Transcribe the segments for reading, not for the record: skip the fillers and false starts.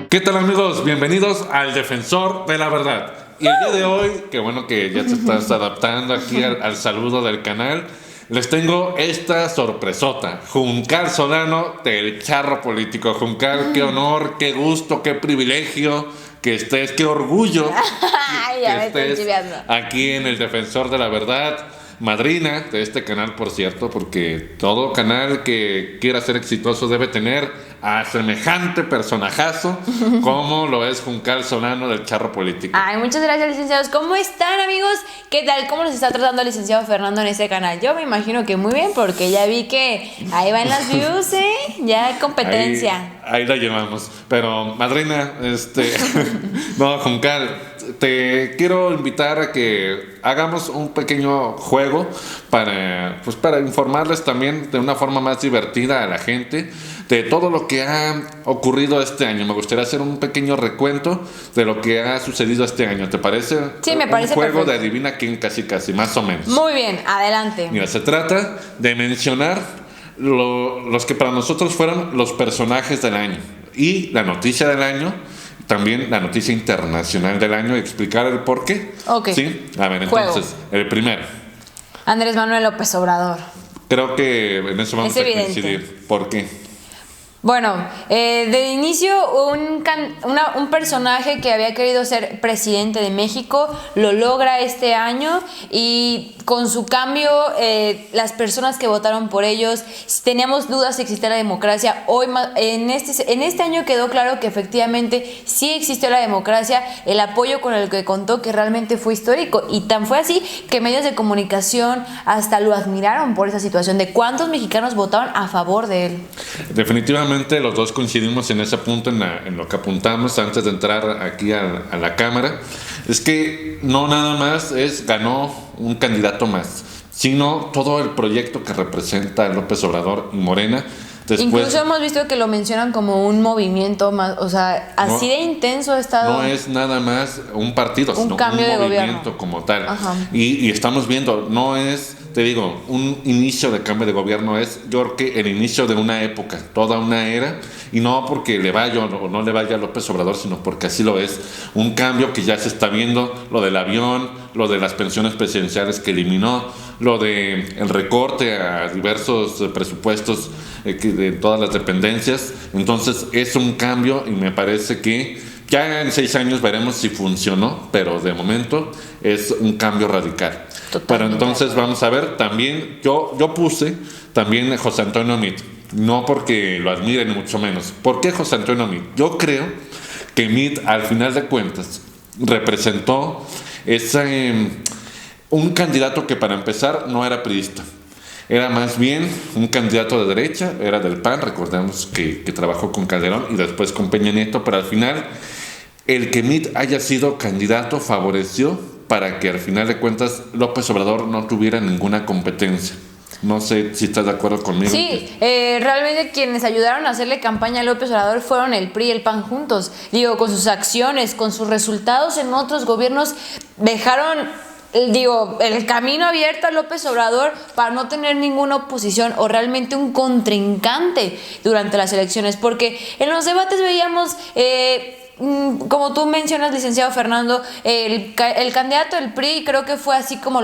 ¿Qué tal, amigos? Bienvenidos al Defensor de la Verdad. Y el día de hoy, qué bueno que ya te estás adaptando aquí al saludo del canal, les tengo esta sorpresota. Juncal Solano del Charro Político. Juncal, qué honor, qué gusto, qué privilegio que estés, qué orgullo Ya que estés aquí en el Defensor de la Verdad. Madrina de este canal, por cierto, porque todo canal que quiera ser exitoso debe tener a semejante personajazo como lo es Juncal Solano del Charro Político. Ay, muchas gracias, licenciados. ¿Cómo están, amigos? ¿Qué tal? ¿Cómo los está tratando el licenciado Fernando en este canal? Yo me imagino que muy bien, porque ya vi que ahí van las views, ¿eh? Ya hay competencia. Ahí la llevamos. Pero, madrina, no, Juncal, te quiero invitar a que hagamos un pequeño juego para informarles también de una forma más divertida a la gente de todo lo que ha ocurrido este año. Me gustaría hacer un pequeño recuento de lo que ha sucedido este año. ¿Te parece? Sí, me parece un juego perfecto. de adivina quién, casi, más o menos. Muy bien, adelante. Mira, se trata de mencionar los que para nosotros fueron los personajes del año y la noticia del año. También la noticia internacional del año y explicar el por qué. Ok. ¿Sí? A ver, entonces, el primero. Andrés Manuel López Obrador. Creo que en eso vamos a coincidir. ¿Por qué? Bueno, de inicio un personaje que había querido ser presidente de México lo logra este año y con su cambio las personas que votaron por ellos, teníamos dudas si existía la democracia. Hoy en este año quedó claro que efectivamente sí existió la democracia, el apoyo con el que contó que realmente fue histórico y tan fue así que medios de comunicación hasta lo admiraron por esa situación de cuántos mexicanos votaron a favor de él. Definitivamente los dos coincidimos en ese punto, en lo que apuntamos antes de entrar aquí a la cámara. Es que no nada más ganó un candidato más, sino todo el proyecto que representa López Obrador y Morena. Después, incluso hemos visto que lo mencionan como un movimiento más, o sea, así de intenso ha estado. No es nada más un partido, sino cambio un de movimiento gobierno como tal. Y estamos viendo, no es, te digo, un inicio de cambio de gobierno, es yo creo que el inicio de una época, toda una era, y no porque le vaya o no le vaya a López Obrador, sino porque así lo es. Un cambio que ya se está viendo, lo del avión, lo de las pensiones presidenciales que eliminó, lo de el recorte a diversos presupuestos de todas las dependencias. Entonces es un cambio y me parece que ya en 6 años veremos si funcionó, pero de momento es un cambio radical. Pero entonces vamos a ver, también yo puse también José Antonio Meade, no porque lo admire ni mucho menos. ¿Por qué José Antonio Meade? Yo creo que Meade al final de cuentas representó un candidato que para empezar no era priista. Era más bien un candidato de derecha, era del PAN, recordemos que trabajó con Calderón y después con Peña Nieto, pero al final el que Meade haya sido candidato favoreció para que al final de cuentas López Obrador no tuviera ninguna competencia. No sé si estás de acuerdo conmigo. Sí, realmente quienes ayudaron a hacerle campaña a López Obrador fueron el PRI y el PAN juntos. Digo, con sus acciones, con sus resultados en otros gobiernos, dejaron el camino abierto a López Obrador para no tener ninguna oposición o realmente un contrincante durante las elecciones, porque en los debates veíamos como tú mencionas, licenciado Fernando, el candidato del PRI creo que fue así como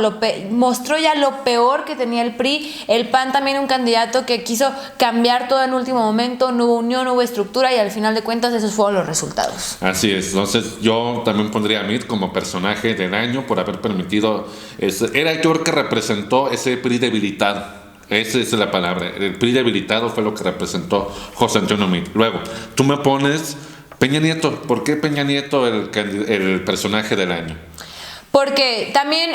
mostró ya lo peor que tenía el PRI. El PAN también un candidato que quiso cambiar todo en último momento, no hubo unión, no hubo estructura y al final de cuentas esos fueron los resultados. Así es, entonces yo también pondría a Meade como personaje del año por haber permitido, era yo que representó ese PRI debilitado. Esa es la palabra, el PRI debilitado fue lo que representó José Antonio Meade. Luego, tú me pones Peña Nieto. ¿Por qué Peña Nieto el personaje del año? Porque también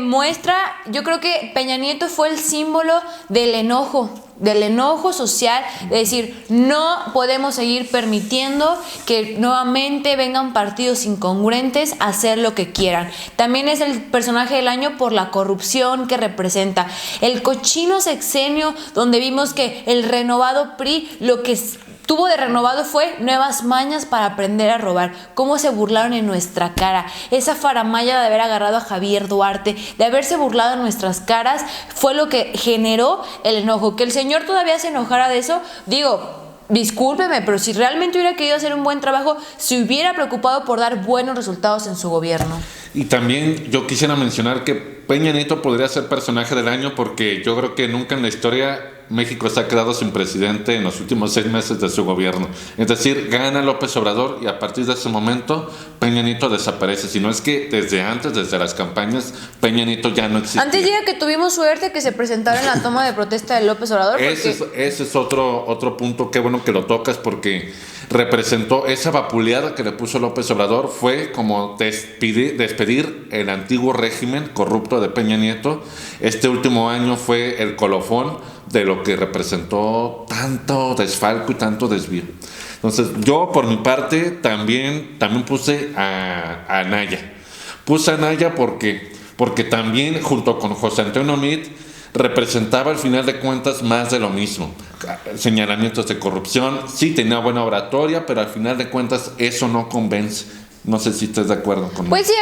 muestra, yo creo que Peña Nieto fue el símbolo del enojo social, de decir, no podemos seguir permitiendo que nuevamente vengan partidos incongruentes a hacer lo que quieran. También es el personaje del año por la corrupción que representa. El cochino sexenio, donde vimos que el renovado PRI, lo que tuvo de renovado fue nuevas mañas para aprender a robar. Cómo se burlaron en nuestra cara. Esa faramalla de haber agarrado a Javier Duarte, de haberse burlado en nuestras caras, fue lo que generó el enojo. Que el señor todavía se enojara de eso, digo, discúlpeme, pero si realmente hubiera querido hacer un buen trabajo, se hubiera preocupado por dar buenos resultados en su gobierno. Y también yo quisiera mencionar que Peña Nieto podría ser personaje del año porque yo creo que nunca en la historia México se ha quedado sin presidente en los últimos 6 meses de su gobierno. Es decir, gana López Obrador y a partir de ese momento Peña Nieto desaparece. Si no es que desde antes, desde las campañas, Peña Nieto ya no existía. Antes diga que tuvimos suerte que se presentara en la toma de protesta de López Obrador. Porque... Ese es otro punto, qué bueno que lo tocas porque representó esa vapuleada que le puso López Obrador, fue como despedir el antiguo régimen corrupto de Peña Nieto. Este último año fue el colofón de lo que representó tanto desfalco y tanto desvío. Entonces yo por mi parte también puse a Anaya. Puse a Anaya porque también junto con José Antonio Meade representaba al final de cuentas más de lo mismo. Señalamientos de corrupción, sí tenía buena oratoria, pero al final de cuentas eso no convence. No sé si estás de acuerdo con Pues sí,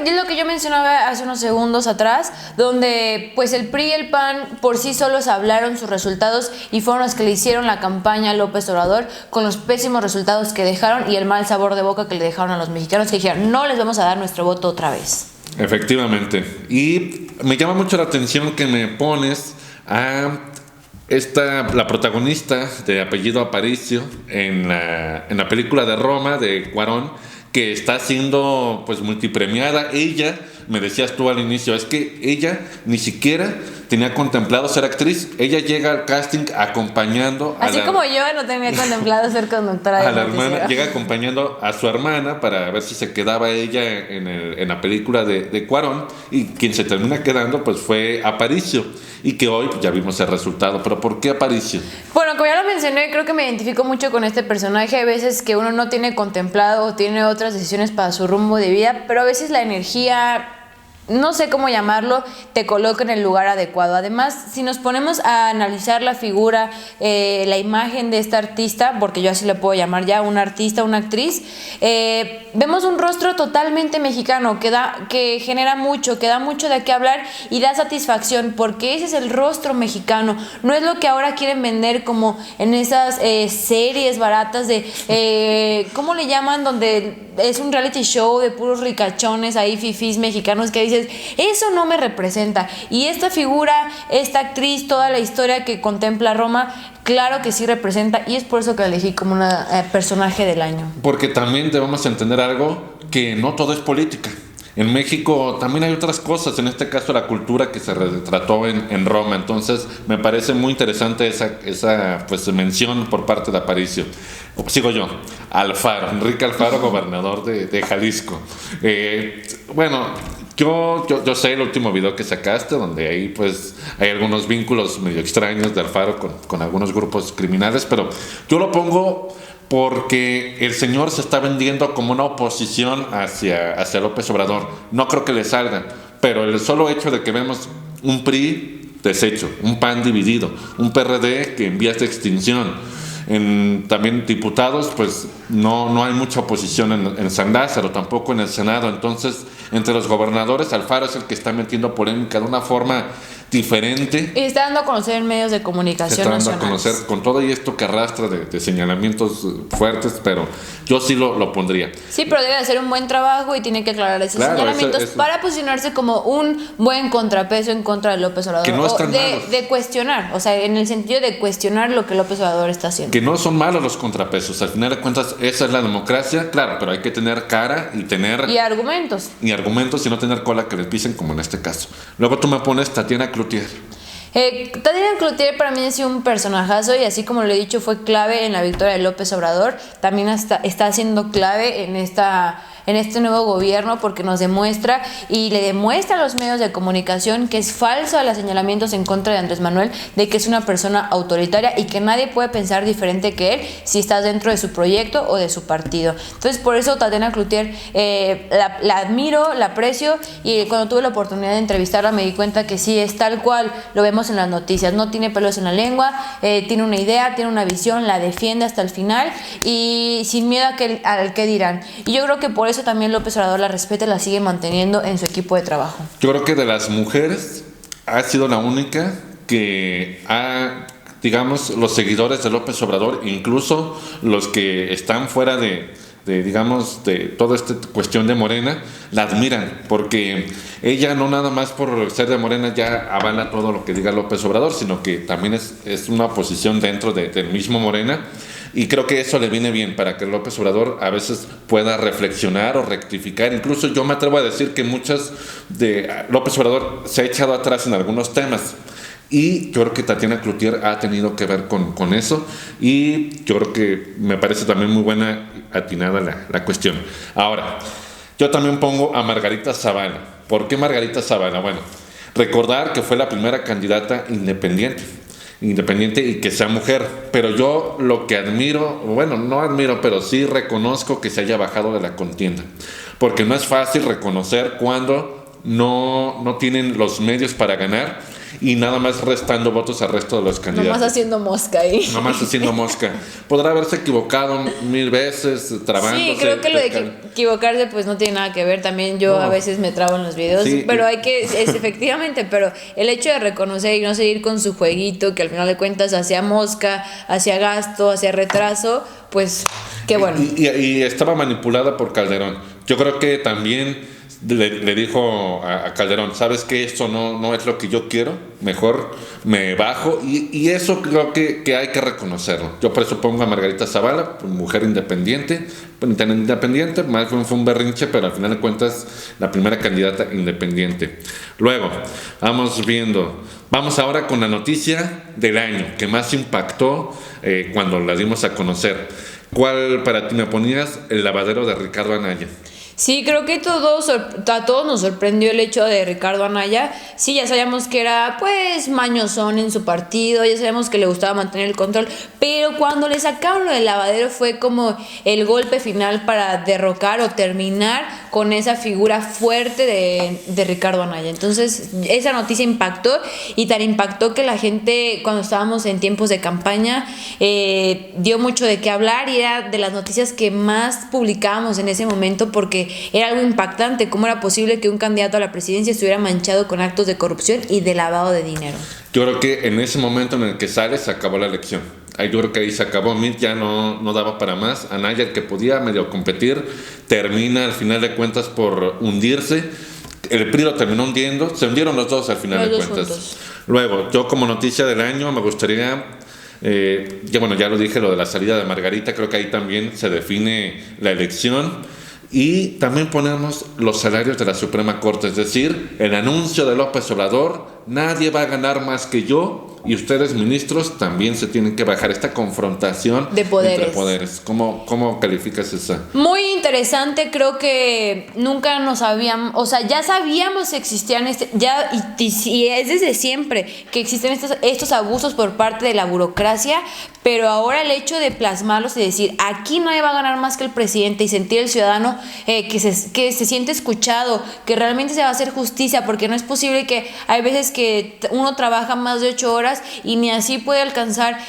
es lo que yo mencionaba hace unos segundos atrás, donde pues el PRI y el PAN por sí solos hablaron sus resultados y fueron los que le hicieron la campaña a López Obrador con los pésimos resultados que dejaron y el mal sabor de boca que le dejaron a los mexicanos, que dijeron, no les vamos a dar nuestro voto otra vez. Efectivamente. Y me llama mucho la atención que me pones a la protagonista de apellido Aparicio en la película de Roma de Cuarón, que está siendo pues multipremiada. Ella, me decías tú al inicio, es que ella ni siquiera tenía contemplado ser actriz. Ella llega al casting acompañando así como yo no tenía contemplado ser conductora de a la hermana, llega acompañando a su hermana para ver si se quedaba ella en la película de Cuarón, y quien se termina quedando pues fue Aparicio, y que hoy pues, ya vimos el resultado. Pero ¿por qué Aparicio? Bueno, como ya lo mencioné, creo que me identifico mucho con este personaje. A veces que uno no tiene contemplado o tiene otras decisiones para su rumbo de vida, pero a veces la energía, no sé cómo llamarlo, te coloca en el lugar adecuado. Además, si nos ponemos a analizar la figura, la imagen de esta artista, porque yo así le puedo llamar ya, una artista, una actriz, vemos un rostro totalmente mexicano, que genera mucho, que da mucho de qué hablar y da satisfacción, porque ese es el rostro mexicano. No es lo que ahora quieren vender como en esas series baratas de, ¿cómo le llaman? Donde es un reality show de puros ricachones ahí, fifís mexicanos, que dices, eso no me representa. Y esta figura, esta actriz, toda la historia que contempla Roma, claro que sí representa, y es por eso que la elegí como una personaje del año. Porque también debemos entender algo, que no todo es política. En México también hay otras cosas, en este caso la cultura que se retrató en Roma. Entonces me parece muy interesante esa pues, mención por parte de Aparicio. Sigo yo, Alfaro, Enrique Alfaro, gobernador de Jalisco. Bueno, yo sé el último video que sacaste, donde ahí pues hay algunos vínculos medio extraños de Alfaro con algunos grupos criminales, pero yo lo pongo porque el señor se está vendiendo como una oposición hacia López Obrador. No creo que le salga, pero el solo hecho de que vemos un PRI deshecho, un PAN dividido, un PRD que en vías de extinción, también diputados, pues no hay mucha oposición en San Lázaro, tampoco en el Senado. Entonces, entre los gobernadores, Alfaro es el que está metiendo polémica de una forma diferente. Y está dando a conocer en medios de comunicación nacionales. Está dando a conocer con todo y esto que arrastra de señalamientos fuertes, pero yo sí lo pondría. Sí, pero debe hacer un buen trabajo y tiene que aclarar esos señalamientos para posicionarse como un buen contrapeso en contra de López Obrador. Que no están de cuestionar, o sea, en el sentido de cuestionar lo que López Obrador está haciendo. Que no son malos los contrapesos, al final de cuentas esa es la democracia, claro, pero hay que tener cara y tener... Y argumentos. Y no tener cola que les pisen, como en este caso. Luego tú me pones Tatiana Cloutier. Tatiana Cloutier para mí ha sido un personajazo, y así como lo he dicho, fue clave en la victoria de López Obrador. También está siendo clave en este nuevo gobierno, porque nos demuestra y le demuestra a los medios de comunicación que es falso los señalamientos en contra de Andrés Manuel, de que es una persona autoritaria y que nadie puede pensar diferente que él si estás dentro de su proyecto o de su partido. Entonces, por eso Tatiana Cloutier la admiro, la aprecio, y cuando tuve la oportunidad de entrevistarla me di cuenta que sí, es tal cual lo vemos en las noticias. No tiene pelos en la lengua, tiene una idea, tiene una visión, la defiende hasta el final y sin miedo al que dirán. Y yo creo que por eso también López Obrador la respeta y la sigue manteniendo en su equipo de trabajo. Yo creo que de las mujeres ha sido la única que ha digamos, los seguidores de López Obrador, incluso los que están fuera digamos, de toda esta cuestión de Morena, la admiran, porque ella no nada más por ser de Morena ya avala todo lo que diga López Obrador, sino que también es una oposición dentro del mismo Morena, y creo que eso le viene bien para que López Obrador a veces pueda reflexionar o rectificar. Incluso yo me atrevo a decir que muchas de López Obrador se ha echado atrás en algunos temas. Y yo creo que Tatiana Cloutier ha tenido que ver con eso, y yo creo que me parece también muy buena, atinada la cuestión. Ahora, yo también pongo a Margarita Zavala. ¿Por qué Margarita Zavala? Bueno, recordar que fue la primera candidata independiente y que sea mujer, pero yo lo que admiro, bueno, no admiro, pero sí reconozco que se haya bajado de la contienda, porque no es fácil reconocer cuando no tienen los medios para ganar, y nada más restando votos al resto de los candidatos. Nomás haciendo mosca ahí. Nomás haciendo mosca. Podrá haberse equivocado 1000 veces, trabándose. Sí, creo que lo de equivocarse pues no tiene nada que ver. También yo a veces me trabo en los videos, sí, pero hay que, efectivamente, pero el hecho de reconocer y no seguir con su jueguito, que al final de cuentas hacía mosca, hacía gasto, hacía retraso, pues qué bueno. Y estaba manipulada por Calderón. Yo creo que también le dijo a Calderón, ¿sabes qué? Esto no es lo que yo quiero, mejor me bajo, y eso creo que hay que reconocerlo. Yo por eso pongo a Margarita Zavala, mujer independiente, más bien fue un berrinche, pero al final de cuentas la primera candidata independiente. Luego, vamos ahora con la noticia del año, que más impactó cuando la dimos a conocer. ¿Cuál para ti me ponías? El lavadero de Ricardo Anaya. Sí, creo que a todos nos sorprendió el hecho de Ricardo Anaya. Sí, ya sabíamos que era pues mañosón en su partido, ya sabíamos que le gustaba mantener el control, pero cuando le sacaron lo del lavadero fue como el golpe final para derrocar o terminar con esa figura fuerte de Ricardo Anaya. Entonces esa noticia impactó, y tan impactó que la gente, cuando estábamos en tiempos de campaña, dio mucho de qué hablar, y era de las noticias que más publicábamos en ese momento, porque era algo impactante. ¿Cómo era posible que un candidato a la presidencia estuviera manchado con actos de corrupción y de lavado de dinero? Yo creo que en ese momento en el que sale se acabó la elección. Yo creo que ahí se acabó. Mitt ya no daba para más. Anaya, el que podía medio competir, termina al final de cuentas por hundirse. El PRI lo terminó hundiendo. Se hundieron los dos al final de cuentas. Juntos. Luego, yo como noticia del año me gustaría... ya lo dije, lo de la salida de Margarita. Creo que ahí también se define la elección. Y también ponemos los salarios de la Suprema Corte, es decir, el anuncio de López Obrador: nadie va a ganar más que yo, y ustedes, ministros, también se tienen que bajar. Esta confrontación de poderes. Entre poderes. ¿Cómo calificas esa? Muy interesante. Creo que nunca nos habíamos, o sea, ya sabíamos que existían y es desde siempre que existen estos abusos por parte de la burocracia, pero ahora el hecho de plasmarlos y decir, aquí nadie va a ganar más que el presidente, y sentir el ciudadano que se siente escuchado, que realmente se va a hacer justicia, porque no es posible que hay veces que uno trabaja más de 8 horas y ni así puede alcanzar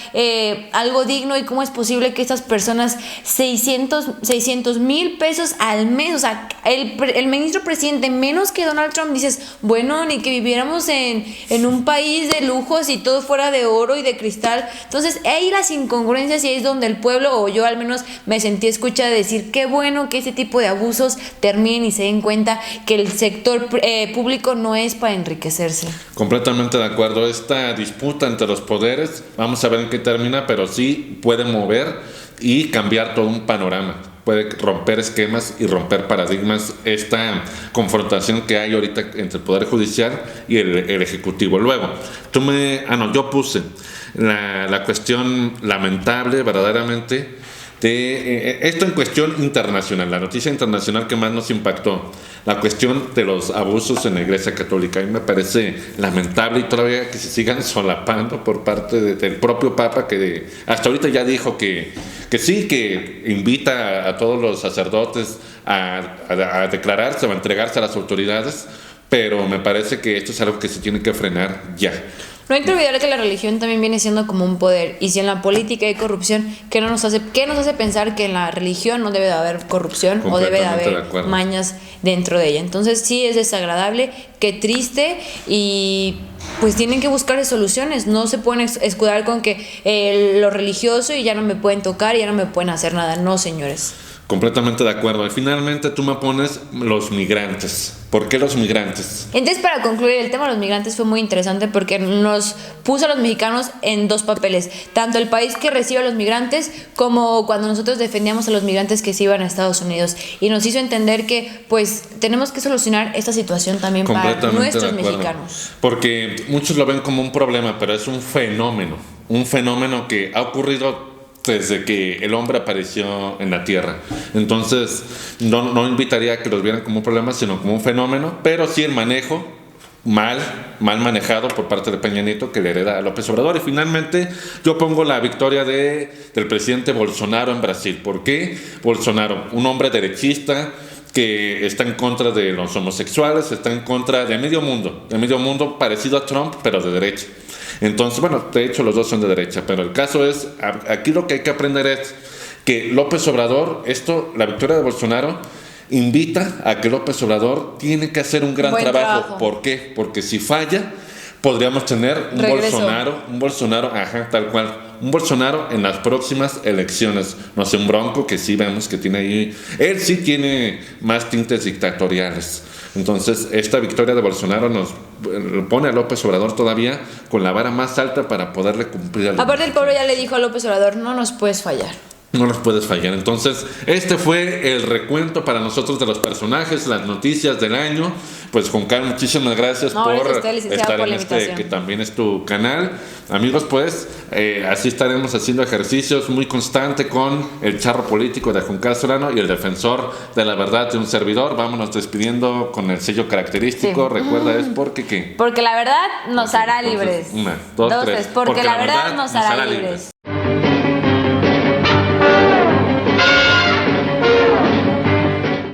algo digno. Y cómo es posible que estas personas 600,000 pesos al mes, o sea, el ministro presidente menos que Donald Trump, dices, bueno, ni que viviéramos en un país de lujos y todo fuera de oro y de cristal. Entonces ahí las incongruencias, y ahí es donde el pueblo, o yo al menos me sentí escuchada, de decir, qué bueno que ese tipo de abusos terminen y se den cuenta que el sector público no es para enriquecerse. Completamente de acuerdo. Esta disputa entre los poderes, vamos a ver en qué termina, pero sí puede mover y cambiar todo un panorama. Puede romper esquemas y romper paradigmas, esta confrontación que hay ahorita entre el Poder Judicial y el Ejecutivo. Luego, yo puse la cuestión lamentable, verdaderamente, esto en cuestión internacional, la noticia internacional que más nos impactó, la cuestión de los abusos en la Iglesia Católica. A mí me parece lamentable, y todavía que se sigan solapando por parte del propio Papa, que hasta ahorita ya dijo que sí, que invita a todos los sacerdotes a declararse o a entregarse a las autoridades, pero me parece que esto es algo que se tiene que frenar ya. No hay que olvidar que la religión también viene siendo como un poder. Y si en la política hay corrupción, ¿qué nos hace pensar que en la religión no debe de haber corrupción o debe de haber mañas dentro de ella? Entonces sí es desagradable, qué triste, y pues tienen que buscar soluciones. No se pueden escudar con que lo religioso y ya no me pueden tocar y ya no me pueden hacer nada. No, señores. Completamente de acuerdo. Y finalmente tú me pones los migrantes. ¿Por qué los migrantes? Entonces, para concluir, el tema de los migrantes fue muy interesante porque nos puso a los mexicanos en dos papeles. Tanto el país que recibe a los migrantes como cuando nosotros defendíamos a los migrantes que se iban a Estados Unidos. Y nos hizo entender que pues tenemos que solucionar esta situación también para nuestros mexicanos. Porque muchos lo ven como un problema, pero es un fenómeno. Un fenómeno que ha ocurrido desde que el hombre apareció en la tierra. Entonces no invitaría a que los vieran como un problema, sino como un fenómeno, pero sí el manejo mal manejado por parte de Peña Nieto, que le hereda a López Obrador. Y finalmente yo pongo la victoria del presidente Bolsonaro en Brasil. ¿Por qué? Bolsonaro, un hombre derechista que está en contra de los homosexuales, está en contra de medio mundo parecido a Trump, pero de derecha. Entonces, bueno, de hecho los dos son de derecha, pero el caso es, aquí lo que hay que aprender es que López Obrador, la victoria de Bolsonaro, invita a que López Obrador tiene que hacer un gran trabajo. ¿Por qué? Porque si falla, podríamos tener un Bolsonaro, tal cual, un Bolsonaro en las próximas elecciones. No sé, un Bronco que sí vemos que tiene ahí, él sí tiene más tintes dictatoriales. Entonces, esta victoria de Bolsonaro nos pone a López Obrador todavía con la vara más alta para poderle cumplir. Aparte, el pueblo ya le dijo a López Obrador, no nos puedes fallar. No nos puedes fallar. Entonces, este fue el recuento para nosotros de los personajes, las noticias del año. Pues, Juan Carlos, muchísimas gracias por estar en este, que también es tu canal. Amigos, pues, así estaremos haciendo ejercicios muy constante con el charro político de Juan Carlos Solano y el defensor de la verdad de un servidor. Vámonos despidiendo con el sello característico. Sí. Recuerda, es porque ¿qué? Porque la verdad nos hará libres. Una, dos, tres. Porque la verdad nos hará libres.